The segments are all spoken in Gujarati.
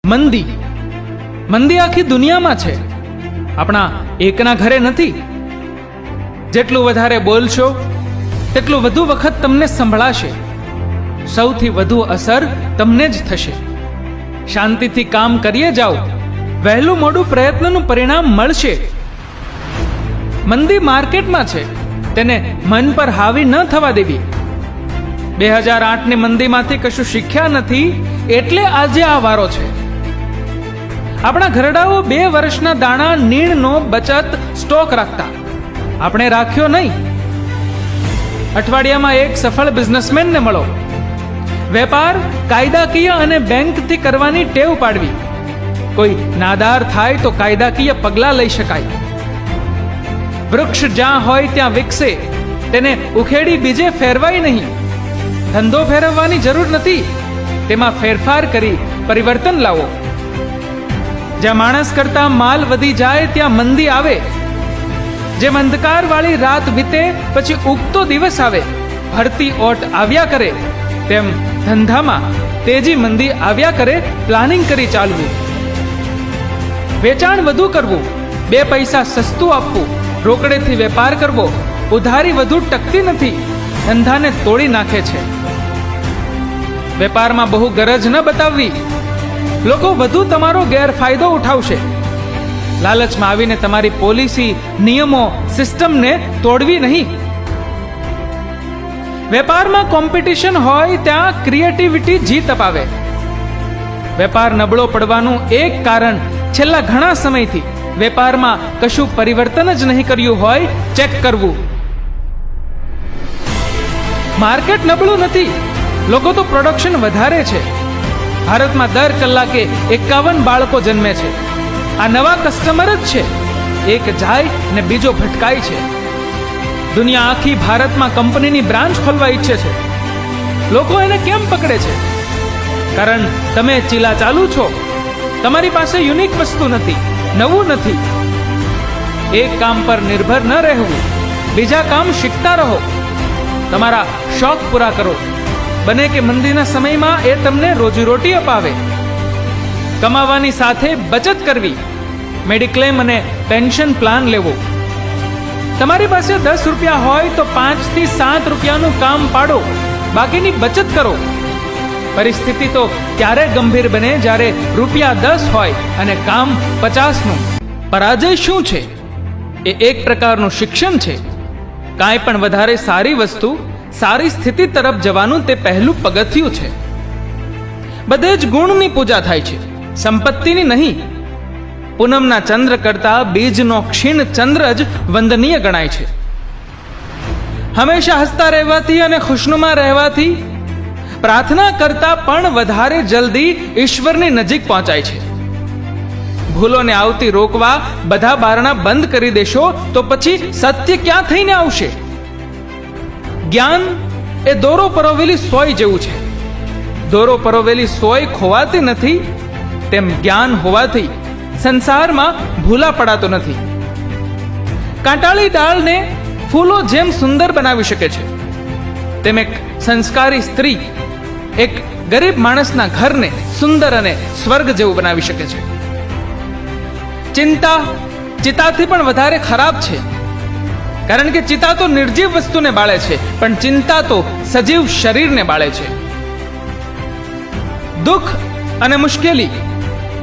મંદી આખી દુનિયામાં છે, આપણા એકના ઘરે નથી. જેટલું વધારે બોલશો તેટલું વધુ વખત તમને સંભળાશે, સૌથી વધુ અસર તમને જ થશે. શાંતિથી કામ કરીએ જાઓ, વહેલું મોડું પ્રયત્નનું પરિણામ મળશે. મંદી માર્કેટમાં છે, તેને મન પર હાવી ન થવા દેવી. 2008ની મંદીમાંથી કશું શીખ્યા નથી, એટલે આજે આ વારો છે. આપણા ઘરડાઓ 2 વર્ષના દાણા નીણનો બચત સ્ટોક રાખતા, આપણે રાખ્યો નહીં. અઠવાડિયામાં એક સફળ બિઝનેસમેનને મળો. વેપાર કાયદાકીય અને બેંકથી કરવાની ટેવ પાડવી. કોઈ નાદાર થાય તો કાયદાકીય પગલાં લઈ શકાય. વૃક્ષ જ્યાં હોય ત્યાં વિકસે, તેને ઉખેડી બીજે ફેરવાય નહીં. ધંધો ફેરવવાની જરૂર નથી, તેમાં ફેરફાર કરી પરિવર્તન લાવો. જ્યાં માણસ કરતા માલ વધી જાય ત્યાં મંદી આવે. જેમ અંધકારવાળી રાત વીતે પછી ઉગતો દિવસ આવે, ભરતી ઓટ આવ્યા કરે, તેમ ધંધામાં તેજી મંદી આવ્યા કરે. પ્લાનિંગ કરી ચાલવું, વેચાણ વધુ કરવું, 2 પૈસા સસ્તું આપવું, રોકડેથી વેપાર કરવો. ઉધારી વધુ ટકતી નથી, ધંધાને તોડી નાખે છે. વેપારમાં બહુ ગરજ ન બતાવવી, લોકો વધુ તમારો ગેરફાયદો ઉઠાવશે. લાલચમાં આવીને તમારી પોલિસી, નિયમો, સિસ્ટમને તોડવી નહીં. વેપારમાં કોમ્પિટિશન હોય ત્યાં ક્રિએટિવિટી જીત અપાવે. વેપાર નબળો પડવાનું એક કારણ છેલ્લા ઘણા સમયથી વેપારમાં કશું પરિવર્તન જ નહીં કર્યું હોય, ચેક કરવું. માર્કેટ નબળું નથી, લોકો તો પ્રોડક્શન વધારે છે. ભારતમાં દર કલાકે 51 બાળકો જન્મે છે. આ નવા કસ્ટમર જ છે. એક જાય ને બીજો ભટકાય છે. દુનિયા આખી ભારતમાં કંપનીની બ્રાન્ચ ખોલવા ઈચ્છે છે. લોકો એને કેમ પકડે છે? કારણ તમે ચીલા ચાલુ છો. તમારી પાસે યુનિક વસ્તુ નથી, નવું નથી. એક કામ પર નિર્ભર ન રહેવું, બીજા કામ શીખતા રહો. તમારા શોખ પૂરા કરો. બને કે મંદીના સમયમાં એ તમને રોજીરોટી અપાવે. કમાવાની સાથે બચત કરવી, મેડિક્લેમ અને પેન્શન પ્લાન લેવો. તમારી પાસે 10 રૂપિયા હોય તો 5 થી 7 રૂપિયાનું કામ પાડો, બાકીની બચત કરો. પરિસ્થિતિ તો ત્યારે ગંભીર બને જ્યારે રૂપિયા 10 હોય અને કામ 50નું. પરાજય શું છે? એ એક પ્રકારનું શિક્ષણ છે. કાંઈ પણ વધારે સારી વસ્તુ, સારી સ્થિતિ તરફ જવાનું તે પહેલું પગથિયું છે. બધે જ ગુણની પૂજા થાય છે, સંપત્તિની નહીં. પૂનમના ચંદ્ર કરતા બીજનો ક્ષીણ ચંદ્ર જ વંદનીય ગણાય છે. હંમેશા હસતા રહેવાથી અને ખુશનુમા રહેવાથી પ્રાર્થના કરતા પણ વધારે જલ્દી ઈશ્વરની નજીક પહોંચાય છે. ભૂલોને આવતી રોકવા બધા બારણા બંધ કરી દેશો તો પછી સત્ય ક્યાં થઈને આવશે? જ્ઞાન એ દોરો પરોવેલી સોય જેવું છે. દોરો પરોવેલી સોય ખોવાતી નથી, તેમ જ્ઞાન હોવાથી સંસારમાં ભૂલા પડાતો નથી. કાંટાળી ડાળને ફૂલો જેમ સુંદર બનાવી શકે છે, તેમ એક સંસ્કારી સ્ત્રી એક ગરીબ માણસના ઘરને સુંદર અને સ્વર્ગ જેવું બનાવી શકે છે. ચિંતા ચિતાથી પણ વધારે ખરાબ છે, કારણ કે ચિતા તો નિર્જીવ વસ્તુને બાળે છે, પણ ચિંતા તો સજીવ શરીરને બાળે છે. દુઃખ અને મુશ્કેલી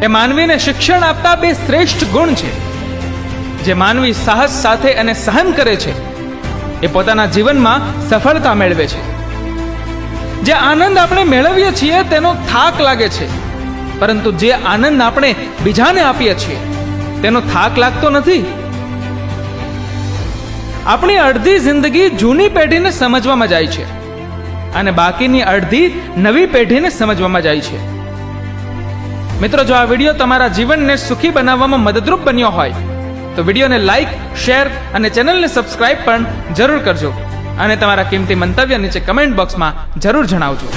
એ માનવીને શિક્ષણ આપતા 2 શ્રેષ્ઠ ગુણ છે. જે માનવી સાહસ સાથે અને સહન કરે છે એ પોતાના જીવનમાં સફળતા મેળવે છે. જે આનંદ આપણે મેળવીએ છીએ તેનો થાક લાગે છે, પરંતુ જે આનંદ આપણે બીજાને આપીએ છીએ તેનો થાક લાગતો નથી. આપણી અડધી જિંદગી જૂની પેઢીને સમજવામાં જાય છે અને બાકીની અડધી નવી પેઢીને સમજવામાં જાય છે. મિત્રો, જો આ વિડીયો તમારા જીવનને સુખી બનાવવામાં મદદરૂપ બન્યો હોય તો વિડીયોને લાઈક, શેર અને ચેનલને સબસ્ક્રાઇબ પણ જરૂર કરજો. અને તમારા કિંમતી મંતવ્ય નીચે કમેન્ટ બોક્સમાં જરૂર જણાવજો.